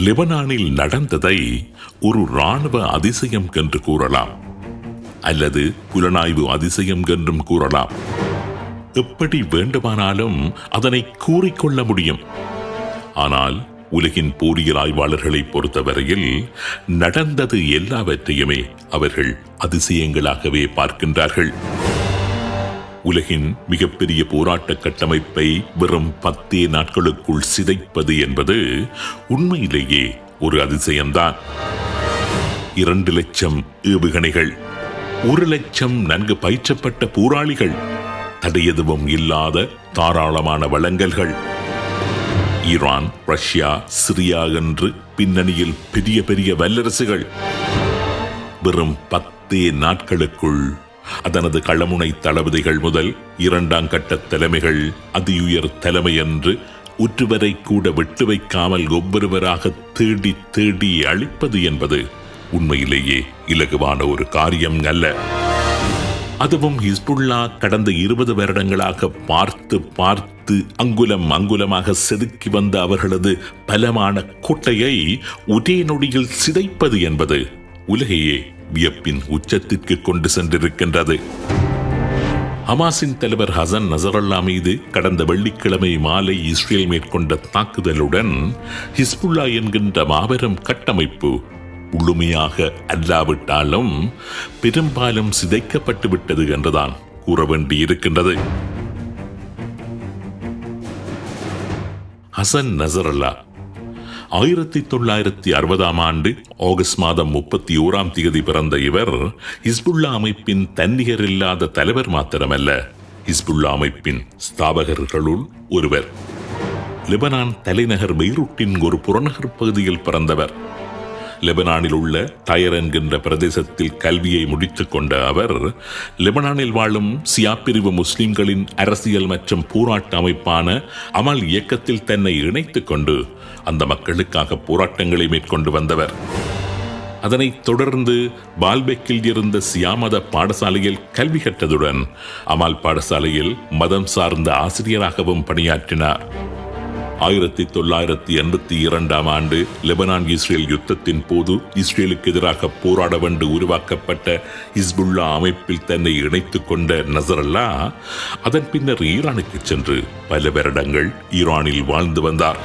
லெபனானில் நடந்ததை ஒரு இராணுவ அதிசயம் என்று கூறலாம், அல்லது புலனாய்வு அதிசயம் என்றும் கூறலாம். எப்படி வேண்டுமானாலும் அதனை கூறிக்கொள்ள முடியும். ஆனால் உலகின் போரியல் ஆய்வாளர்களை பொறுத்தவரையில் நடந்தது எல்லாவற்றையுமே அவர்கள் அதிசயங்களாகவே பார்க்கின்றார்கள். உலகின் மிகப்பெரிய போராட்ட கட்டமைப்பை வெறும் 10 நாட்களுக்குள் சிதைப்பது என்பது உண்மையிலேயே ஒரு அதிசயம்தான். 2 லட்சம் ஏவுகணைகள், 1 லட்சம் நன்கு பயிற்றப்பட்ட போராளிகள், தடையெதுவும் இல்லாத தாராளமான வழங்கல்கள். ஈரான், ரஷ்யா, சிரியா என்று பின்னணியில் பெரிய பெரிய வல்லரசுகள் வெறும் 10 நாட்களுக்குள் அதனது களமுனை தளபதிகள் முதல் 2ஆம் கட்ட தலைமைகள், அதியுயர் தலைமை என்று ஒருவரை கூட விட்டு வைக்காமல் ஒவ்வொருவராக தேடி தேடி அழிப்பது என்பது உண்மையிலேயே இலகுவான ஒரு காரியம் அல்ல. அதுவும் ஹிஸ்புல்லா கடந்த 20 வருடங்களாக பார்த்து பார்த்து அங்குலம் அங்குலமாக செதுக்கி வந்த அவர்களது பலமான கோட்டையை ஒரே நொடியில் சிதைப்பது என்பது உலகையே வியப்பின் உச்சத்திற்கு கொண்டு சென்றிருக்கின்றது. ஹமாஸின் தலைவர் ஹசன் நசரல்லா மீது கடந்த வெள்ளிக்கிழமை மாலை இஸ்ரேல் மேற்கொண்ட தாக்குதலுடன் ஹிஸ்புல்லா என்கின்ற மாபெரும் கட்டமைப்பு முழுமையாக அல்லாவிட்டாலும் பெரும்பாலும் சிதைக்கப்பட்டு விட்டது என்றுதான் கூற வேண்டியிருக்கின்றது. ஹசன் நசரல்லா 1960ஆம் ஆண்டு ஆகஸ்ட் மாதம் 31ஆம் தேதி பிறந்த இவர் ஹிஸ்புல்லா அமைப்பின் தன்னிகரில்லாத தலைவர் மாத்திரமல்ல, ஹிஸ்புல்லா அமைப்பின் ஸ்தாபகர்களுள் ஒருவர். லெபனான் தலைநகர் பெய்ரூட்டின் ஒரு புறநகர் பகுதியில் பிறந்தவர். லெபனானில் உள்ள டயர் என்கின்ற பிரதேசத்தில் கல்வியை முடித்துக் கொண்ட அவர் லெபனானில் வாழும் சியா பிரிவு முஸ்லிம்களின் அரசியல் மற்றும் போராட்ட அமைப்பான அமல் இயக்கத்தில் தன்னை இணைத்துக் கொண்டு அந்த மக்களுக்காக போராட்டங்களை மேற்கொண்டு வந்தவர். அதனைத் தொடர்ந்து பால்பெக்கில் இருந்த சியா மத பாடசாலையில் கல்வி கற்றதுடன் அமால் பாடசாலையில் மதம் சார்ந்த ஆசிரியராகவும் பணியாற்றினார். 1982ஆம் ஆண்டு லெபனான் இஸ்ரேல் யுத்தத்தின் போது இஸ்ரேலுக்கு எதிராக போராட வேண்டு உருவாக்கப்பட்ட ஹிஸ்புல்லா அமைப்பில் தன்னை இணைத்துக் கொண்ட நசரல்லா அதன் பின்னர் ஈரானுக்கு சென்று பல வருடங்கள் ஈரானில் வாழ்ந்து வந்தார்.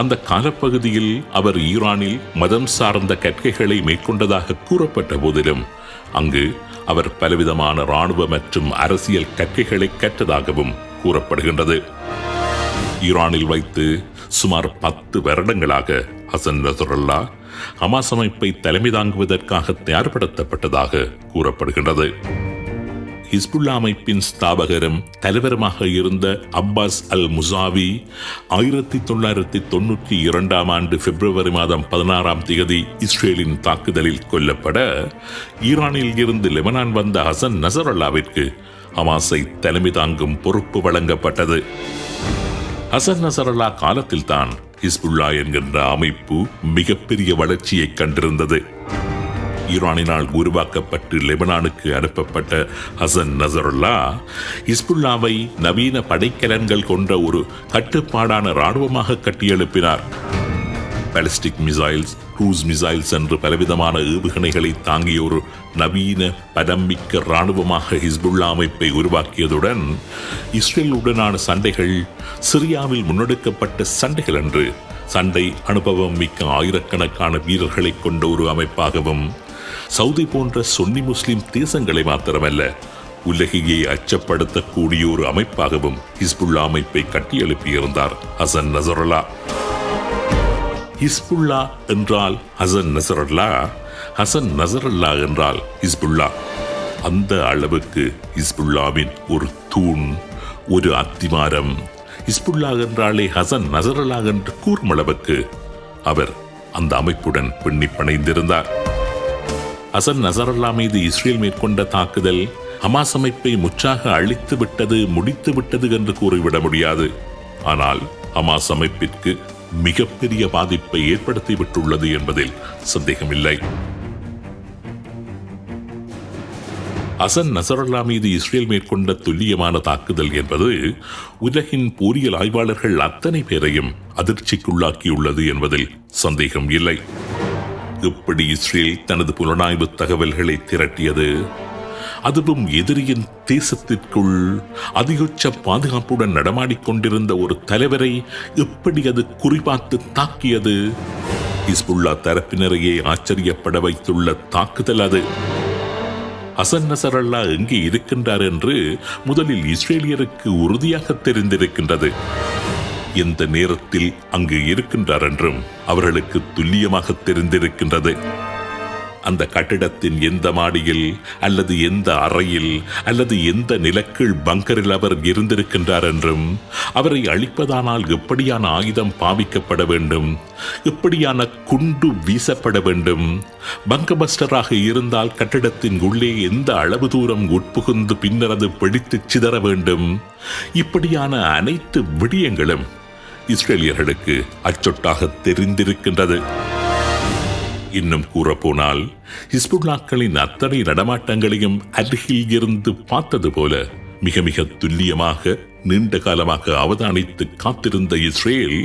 அந்த காலப்பகுதியில் அவர் ஈரானில் மதம் சார்ந்த கற்கைகளை மேற்கொண்டதாக கூறப்பட்ட போதிலும் அங்கு அவர் பலவிதமான இராணுவ மற்றும் அரசியல் கற்கைகளை கற்றதாகவும் கூறப்படுகின்றது. ஈரானில் வைத்து சுமார் 10 வருடங்களாக ஹசன் நசரல்லா ஹமாஸ் அமைப்பை தலைமை தாங்குவதற்காக தயார்படுத்தப்பட்டதாக கூறப்படுகின்றது. ஹிஸ்புல்லா அமைப்பின் ஸ்தாபகரும் தலைவருமாக இருந்த அப்பாஸ் அல் முசாவி 1992ஆம் ஆண்டு பிப்ரவரி மாதம் 16ஆம் தேதி இஸ்ரேலின் தாக்குதலில் கொல்லப்பட ஈரானில் இருந்து லெபனான் வந்த ஹசன் நசரல்லாவிற்கு ஹமாஸை தலைமை தாங்கும் பொறுப்பு வழங்கப்பட்டது. ஹசன் நசரல்லா காலத்தில் தான் ஹிஸ்புல்லா என்கின்ற அமைப்பு மிகப்பெரிய வளர்ச்சியை கண்டிருந்தது. ஈரானினால் உருவாக்கப்பட்டு லெபனானுக்கு அனுப்பப்பட்ட ஹசன் நசரல்லா ஹிஸ்புல்லாவை நவீன படைக்கலன்கள் கொண்ட ஒரு கட்டுப்பாடான இராணுவமாக கட்டியெழுப்பினார். பாலிஸ்டிக் மிசைல்ஸ், க்ரூஸ் மிசைல்ஸ் என்று பலவிதமான ஏவுகணைகளை தாங்கிய ஒரு நவீன படம்பிக்க இராணுவமாக ஹிஸ்புல்லா அமைப்பை உருவாக்கியதுடன் இஸ்ரேலுடனான சண்டைகள் சிரியாவில் முன்னெடுக்கப்பட்ட சண்டைகள் என்று சண்டை அனுபவம் மிக்க ஆயிரக்கணக்கான வீரர்களை கொண்ட ஒரு அமைப்பாகவும், சவுதி போன்ற சுன்னி முஸ்லிம் தேசங்களை மாத்திரமல்ல உலகையே அச்சப்படுத்தக்கூடிய ஒரு அமைப்பாகவும் ஹிஸ்புல்லா அமைப்பை கட்டியெழுப்பியிருந்தார் ஹசன் நசரல்லா. ஹிஸ்புல்லா என்றால் ஹசன் நசரல்லா, ஹசன் நசரல்லா என்றால் ஹிஸ்புல்லா. அந்த அளவுக்கு ஹிஸ்புல்லாவின் ஒரு தூண், ஒரு அத்திவாரம். ஹிஸ்புல்லா என்றாலே ஹசன் நசரல்லா என்று கூறும் அளவுக்கு அவர் அந்த அமைப்புடன் பின்னி பிணைந்திருந்தார். ஹசன் நசரல்லா மீது இஸ்ரேல் மேற்கொண்ட தாக்குதல் ஹமாஸ் அமைப்பை முற்றாக அழித்து விட்டது, முடித்து விட்டது என்று கூறிவிட முடியாது. ஆனால் ஹமாஸ் அமைப்பிற்கு மிகப்பெரிய பாதிப்பை ஏற்படுத்திவிட்டுள்ளது என்பதில் சந்தேகமில்லை. ஹசன் நசரல்லா மீது இஸ்ரேல் மேற்கொண்ட துல்லியமான தாக்குதல் என்பது உலகின் போரியல் ஆய்வாளர்கள் அத்தனை பேரையும் அதிர்ச்சிக்குள்ளாக்கியுள்ளது என்பதில் சந்தேகம் இல்லை. எப்படி இஸ்ரேல் தனது புலனாய்வு தகவல்களை திரட்டியது, அதுவும் எதிரியின் தேசத்திற்குள் அதிகபட்ச பாதுகாப்புடன் நடமாடிக்கொண்டிருந்த ஒரு தலைவரை எப்படி அது குறிபார்த்து தாக்கியது, ஹிஸ்புல்லா தரப்பினரையே ஆச்சரியப்பட வைத்துள்ள தாக்குதல் அது. ஹசன் நசரல்லா எங்கே இருக்கின்றார் என்று முதலில் இஸ்ரேலியருக்கு உறுதியாக தெரிந்திருக்கின்றது. எந்த நேரத்தில் அங்கு இருக்கின்றார் என்றும் அவர்களுக்கு துல்லியமாக தெரிந்திருக்கின்றது. அந்த கட்டிடத்தின் எந்த மாடியில் அல்லது எந்த அறையில் அல்லது எந்த நிலக்கீழ் பங்கரில் அவர் இருந்திருக்கின்றார் என்றும், அவரை அழிப்பதானால் எப்படியான ஆயுதம் பாவிக்கப்பட வேண்டும், எப்படியான குண்டு வீசப்பட வேண்டும், பங்கபஸ்டராக இருந்தால் கட்டிடத்தின் உள்ளே எந்த அளவு தூரம் உட்புகுந்து பின்னர் அது பிடித்து சிதற வேண்டும், இப்படியான அனைத்து விடயங்களும் இஸ்ரேலியர்களுக்கு அச்சொட்டாக தெரிந்திருக்கின்றது. இன்னும் கூறப்போனால் ஹிஸ்புல்லாக்களின் அத்தனை நடமாட்டங்களையும் அருகில் இருந்து பார்த்தது போல மிக மிக துல்லியமாக நீண்ட காலமாக அவதானித்து காத்திருந்த இஸ்ரேல்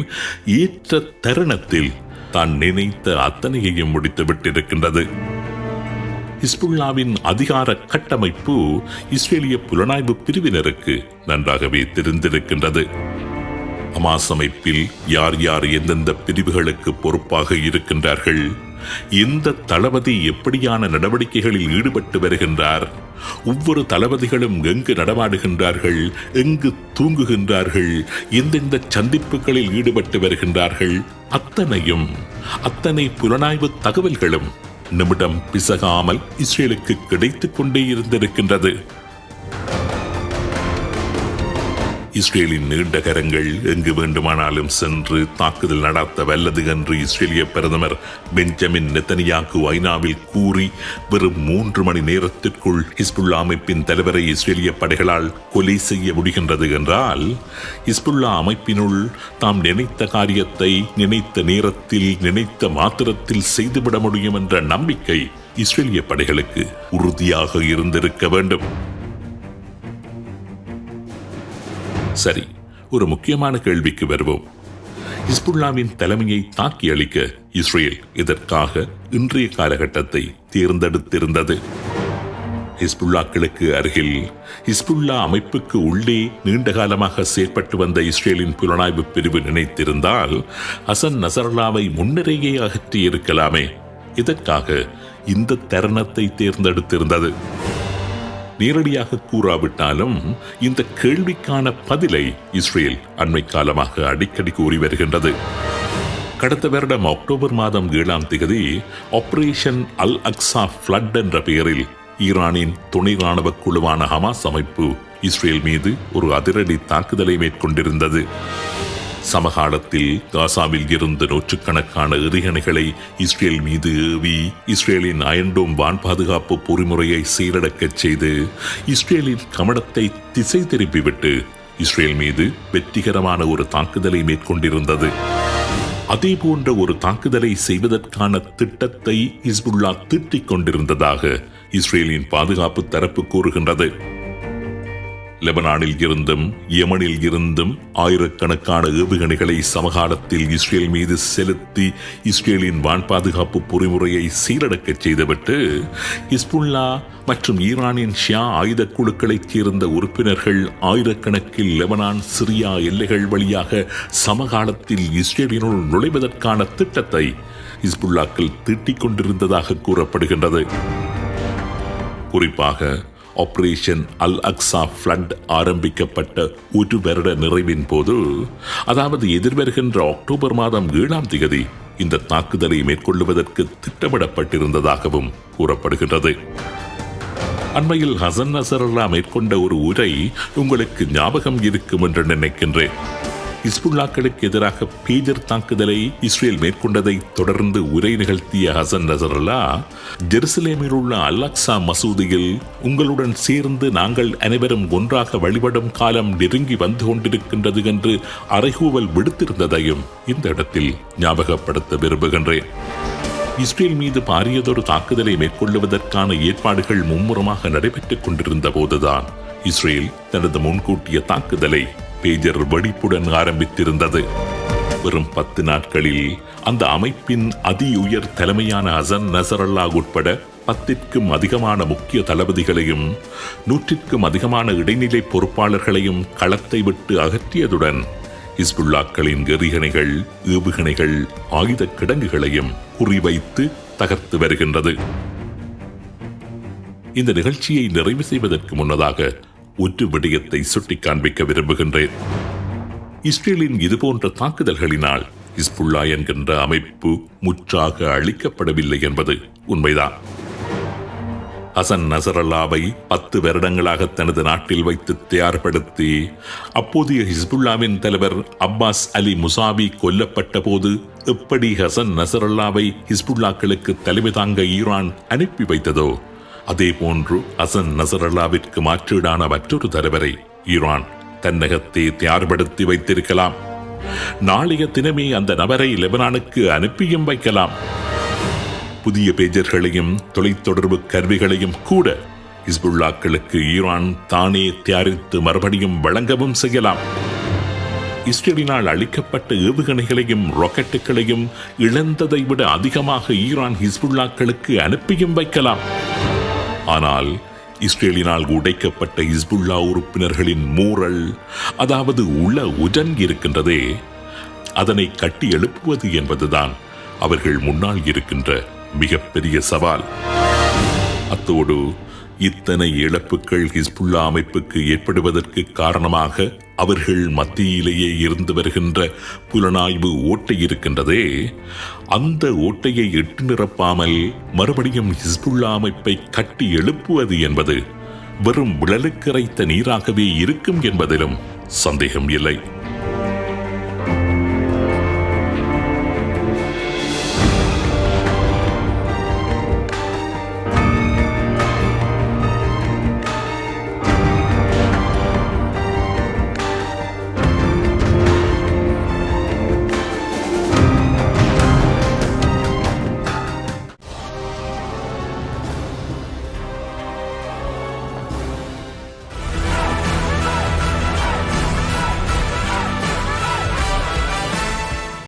ஏற்ற தருணத்தில் தான் நினைத்த அத்தனையையும் முடித்து விட்டிருக்கின்றது. ஹிஸ்புல்லாவின் அதிகார கட்டமைப்பு இஸ்ரேலிய புலனாய்வு பிரிவினருக்கு நன்றாகவே தெரிந்திருக்கின்றது. ஹமாஸ் அமைப்பில் யார் யார் எந்தெந்த பிரிவுகளுக்கு பொறுப்பாக இருக்கின்றார்கள், எந்த தளபதி எப்படியான நடவடிக்கைகளில் ஈடுபட்டு வருகின்றார், ஒவ்வொரு தளபதிகளும் எங்கு நடமாடுகின்றார்கள், எங்கு தூங்குகின்றார்கள், எந்தெந்த சந்திப்புகளில் ஈடுபட்டு வருகின்றார்கள், அத்தனை புலனாய்வு தகவல்களும் நிமிடம் பிசகாமல் இஸ்ரேலுக்கு கிடைத்துக் கொண்டே இருந்திருக்கின்றது. இஸ்ரேலின் நீண்ட கரங்கள் எங்கு வேண்டுமானாலும் சென்று தாக்குதல் நடத்த வல்லது என்று இஸ்ரேலிய பிரதமர் பெஞ்சமின் நெத்தனியாகு ஐநாவில் கூறி வெறும் 3 மணி நேரத்திற்குள் ஹிஸ்புல்லா அமைப்பின் தலைவரை இஸ்ரேலிய படைகளால் கொலை செய்ய முடிகின்றது என்றால், ஹிஸ்புல்லா அமைப்பினுள் தாம் நினைத்த காரியத்தை நினைத்த நேரத்தில் நினைத்த மாத்திரத்தில் செய்துவிட முடியும் என்ற நம்பிக்கை இஸ்ரேலிய படைகளுக்கு உறுதியாக இருந்திருக்க வேண்டும். சரி, ஒரு முக்கியமான கேள்விக்கு வருவோம். ஹிஸ்புல்லாவின் தலைமையை தாக்கி அளிக்க இஸ்ரேல் இதற்காக இன்றைய காலகட்டத்தை தேர்ந்தெடுத்திருந்தது. ஹிஸ்புல்லாக்களுக்கு அருகில் ஹிஸ்புல்லா அமைப்புக்கு உள்ளே நீண்ட காலமாக செயற்பட்டு வந்த இஸ்ரேலின் புலனாய்வு பிரிவு நினைத்திருந்தால் ஹசன் நசரல்லாவை முன்னரேயே அகற்றி இருக்கலாமே. இதற்காக இந்த தருணத்தை தேர்ந்தெடுத்திருந்தது. நேரடியாக கூறாவிட்டாலும் இந்த கேள்விக்கான பதிலை இஸ்ரேல் அண்மை காலமாக அடிக்கடி கூறி வருகின்றது. கடந்த வருடம் அக்டோபர் மாதம் 7ஆம் தேதி ஆபரேஷன் அல் அக்ஸா ஃப்ளட் என்ற பெயரில் ஈரானின் துணை ராணுவ குழுவான ஹமாஸ் அமைப்பு இஸ்ரேல் மீது ஒரு அதிரடி தாக்குதலை மேற்கொண்டிருந்தது. சமகாலத்தில் காசாவில் இருந்து நூற்றுக்கணக்கான எறிகணைகளை இஸ்ரேல் மீது ஏவி இஸ்ரேலின் அயன்டோம் வான் பாதுகாப்பு பொறிமுறையை சீரடக்கச் செய்து இஸ்ரேலின் கவனத்தை திசை திருப்பிவிட்டு இஸ்ரேல் மீது வெற்றிகரமான ஒரு தாக்குதலை மேற்கொண்டிருந்தது. அதே போன்ற ஒரு தாக்குதலை செய்வதற்கான திட்டத்தை ஹிஸ்புல்லா தீட்டிக் கொண்டிருந்ததாக இஸ்ரேலின் பாதுகாப்பு தரப்பு கூறுகின்றது. லெபனானில் இருந்தும் யமனில் இருந்தும் ஆயிரக்கணக்கான ஏவுகணைகளை சமகாலத்தில் இஸ்ரேல் மீது செலுத்தி இஸ்ரேலின் வான் பாதுகாப்பு பொறிமுறையை சீரடக்கச் செய்துவிட்டு ஹிஸ்புல்லா மற்றும் ஈரானின் ஷியா ஆயுத குழுக்களைச் சேர்ந்த உறுப்பினர்கள் ஆயிரக்கணக்கில் லெபனான் சிரியா எல்லைகள் வழியாக சமகாலத்தில் இஸ்ரேலினுள் நுழைவதற்கான திட்டத்தை ஹிஸ்புல்லாக்கள் தீட்டிக் கொண்டிருந்ததாக கூறப்படுகின்றது. குறிப்பாக ஆபரேஷன் அல் அக்ஸா ஃப்ளட் ஆரம்பிக்கப்பட்ட 1 வருட நிறைவின் போது, அதாவது எதிர்வருகின்ற அக்டோபர் மாதம் 7ஆம் தேதி இந்த தாக்குதலை மேற்கொள்வதற்கு திட்டமிடப்பட்டிருந்ததாகவும் கூறப்படுகின்றது. அண்மையில் ஹசன் நசரல்லா மேற்கொண்ட ஒரு உரை உங்களுக்கு ஞாபகம் இருக்கும் என்று நினைக்கின்றேன். ஹிஸ்புல்லாக்களுக்கு எதிராக பேஜர் தாக்குதலை இஸ்ரேல் மேற்கொண்டதை தொடர்ந்து உரை நிகழ்த்திய ஹசன் நசரல்லா, ஜெருசலேமில் உள்ள அல் அக்ஸா மசூதியில் உங்களுடன் சேர்ந்து நாங்கள் அனைவரும் ஒன்றாக வழிபடும் காலம் நெருங்கி வந்து கொண்டிருக்கின்றது என்று அறைகூவல் விடுத்திருந்ததையும் இந்த இடத்தில் ஞாபகப்படுத்த விரும்புகின்றேன். இஸ்ரேல் மீது பாரியதொரு தாக்குதலை மேற்கொள்ளுவதற்கான ஏற்பாடுகள் மும்முரமாக நடைபெற்றுக் கொண்டிருந்த போதுதான் இஸ்ரேல் தனது முன்கூட்டிய தாக்குதலை பேஜர் வெடிப்புடன் ஆரம்பித்திருந்தது. வெறும் 10 நாட்களில் அந்த அமைப்பின் அதி உயர் தலைமையான ஹசன் நசரல்லா உட்பட 10க்கும் அதிகமான முக்கிய தளபதிகளையும் 100க்கும் அதிகமான இடைநிலை பொறுப்பாளர்களையும் களத்தை விட்டு அகற்றியதுடன் ஹிஸ்புல்லாக்களின் எறிகணைகள், ஏவுகணைகள், ஆயுத கிடங்குகளையும் குறிவைத்து தகர்த்து வருகின்றது. இந்த நிகழ்ச்சியை நிறைவு செய்வதற்கு முன்னதாக ஒரு விடயத்தை சுட்டிக் காண்பிக்க விரும்புகின்றேன். இஸ்ரேலின் இதுபோன்ற தாக்குதல்களினால் ஹிஸ்புல்லா என்கின்ற அமைப்பு முற்றாக அழிக்கப்படவில்லை என்பது உண்மைதான். ஹசன் நசரல்லாவை 10 வருடங்களாக தனது நாட்டில் வைத்து தயார்படுத்தி அப்போதைய ஹிஸ்புல்லாவின் தலைவர் அப்பாஸ் அலி முசாவி கொல்லப்பட்ட போது எப்படி ஹசன் நசரல்லாவை ஹிஸ்புல்லாக்களுக்கு தலைமை தாங்க ஈரான் அனுப்பி வைத்ததோ அதே போன்று ஹசன் நசரல்லாவிற்கு மாற்றீடான மற்றொரு தலைவரை ஈரான் தன்னகத்தே தயார்படுத்தி வைத்திருக்கலாம். நாளைய தினமே அந்த நபரை லெபனானுக்கு அனுப்பியும் வைக்கலாம். புதிய பேஜர்களையும் தொலைத்தொடர்பு கருவிகளையும் கூட ஹிஸ்புல்லாக்களுக்கு ஈரான் தானே தயாரித்து மறுபடியும் வழங்கவும் செய்யலாம். இஸ்ரேலினால் அளிக்கப்பட்ட ஏவுகணைகளையும் ராக்கெட்டுகளையும் இழந்ததை விட அதிகமாக ஈரான் ஹிஸ்புல்லாக்களுக்கு அனுப்பியும் வைக்கலாம். ஆனால் இஸ்ரேலினால் உடைக்கப்பட்ட ஹிஸ்புல்லா உறுப்பினர்களின் மூரல், அதாவது உடன் இருக்கின்றதே, அதனை கட்டி எழுப்புவது என்பதுதான் அவர்கள் முன்னால் இருக்கின்ற மிகப்பெரிய சவால். அத்தோடு இத்தனை இழப்புகள் ஹிஸ்புல்லா அமைப்புக்கு ஏற்படுவதற்கு காரணமாக அவர்கள் மத்தியிலேயே இருந்து வருகின்ற புலனாய்வு ஓட்டை இருக்கின்றதே, அந்த ஓட்டையை எட்டு நிரப்பாமல் மறுபடியும் ஹிஸ்புல்லா அமைப்பை கட்டி எழுப்புவது என்பது வெறும் விழலுக்கரைத்த நீராகவே இருக்கும் என்பதிலும் சந்தேகம் இல்லை.